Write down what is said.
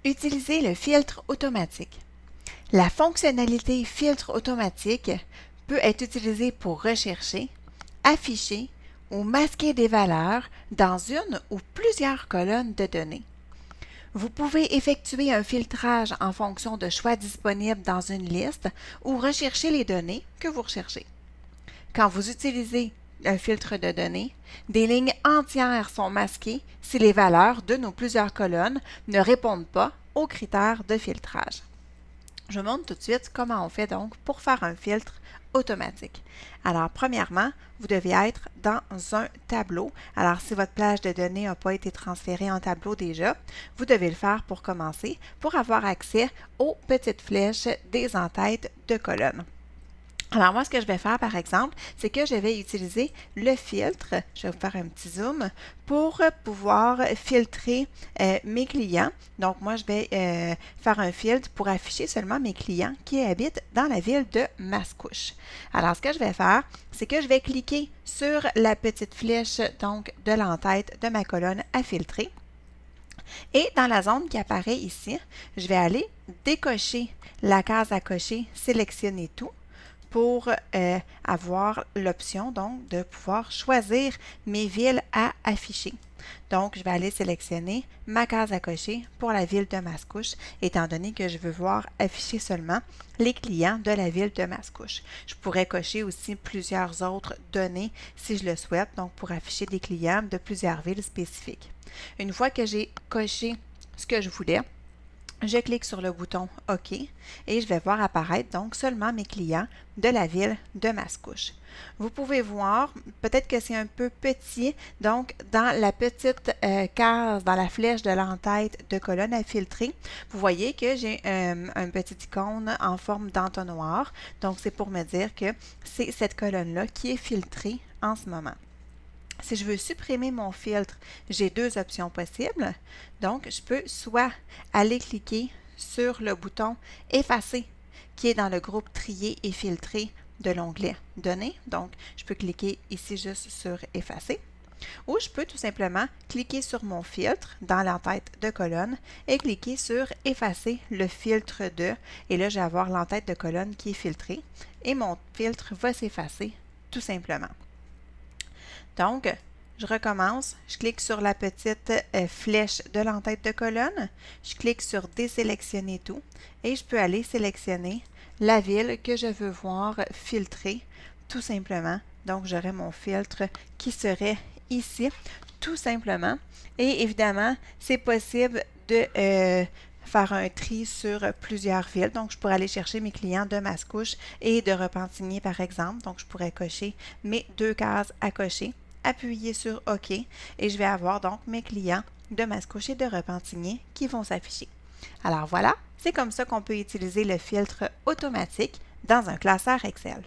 Utilisez le filtre automatique. La fonctionnalité filtre automatique peut être utilisée pour rechercher, afficher ou masquer des valeurs dans une ou plusieurs colonnes de données. Vous pouvez effectuer un filtrage en fonction de choix disponibles dans une liste ou rechercher les données que vous recherchez. Quand vous utilisez un filtre de données, des lignes entières sont masquées si les valeurs d'une ou plusieurs colonnes ne répondent pas aux critères de filtrage. Je vous montre tout de suite comment on fait donc pour faire un filtre automatique. Alors, premièrement, vous devez être dans un tableau. Alors, si votre plage de données n'a pas été transférée en tableau déjà, vous devez le faire pour commencer, pour avoir accès aux petites flèches des entêtes de colonnes. Alors, moi, ce que je vais faire, par exemple, c'est que je vais utiliser le filtre, je vais vous faire un petit zoom, pour pouvoir filtrer mes clients. Donc, moi, je vais faire un filtre pour afficher seulement mes clients qui habitent dans la ville de Mascouche. Alors, ce que je vais faire, c'est que je vais cliquer sur la petite flèche donc de l'entête de ma colonne à filtrer. Et dans la zone qui apparaît ici, je vais aller décocher la case à cocher, sélectionner tout, pour avoir l'option donc de pouvoir choisir mes villes à afficher. Donc, je vais aller sélectionner ma case à cocher pour la ville de Mascouche, étant donné que je veux voir afficher seulement les clients de la ville de Mascouche. Je pourrais cocher aussi plusieurs autres données si je le souhaite, donc pour afficher des clients de plusieurs villes spécifiques. Une fois que j'ai coché ce que je voulais, je clique sur le bouton OK et je vais voir apparaître donc seulement mes clients de la ville de Mascouche. Vous pouvez voir, peut-être que c'est un peu petit, donc dans la petite case, dans la flèche de l'entête de colonne à filtrer, vous voyez que j'ai un petit icône en forme d'entonnoir. Donc, c'est pour me dire que c'est cette colonne-là qui est filtrée en ce moment. Si je veux supprimer mon filtre, j'ai deux options possibles. Donc, je peux soit aller cliquer sur le bouton Effacer, qui est dans le groupe Trier et filtrer de l'onglet Données. Donc, je peux cliquer ici juste sur Effacer. Ou je peux tout simplement cliquer sur mon filtre dans l'entête de colonne et cliquer sur Effacer le filtre de. Et là, je vais avoir l'entête de colonne qui est filtrée et mon filtre va s'effacer tout simplement. Donc, je recommence, je clique sur la petite flèche de l'entête de colonne, je clique sur Désélectionner tout et je peux aller sélectionner la ville que je veux voir filtrer tout simplement. Donc, j'aurai mon filtre qui serait ici, tout simplement. Et évidemment, c'est possible de faire un tri sur plusieurs villes. Donc, je pourrais aller chercher mes clients de Mascouche et de Repentigny, par exemple. Donc, je pourrais cocher mes deux cases à cocher, appuyer sur OK et je vais avoir donc mes clients de Mascouche et de Repentigny qui vont s'afficher. Alors voilà, c'est comme ça qu'on peut utiliser le filtre automatique dans un classeur Excel.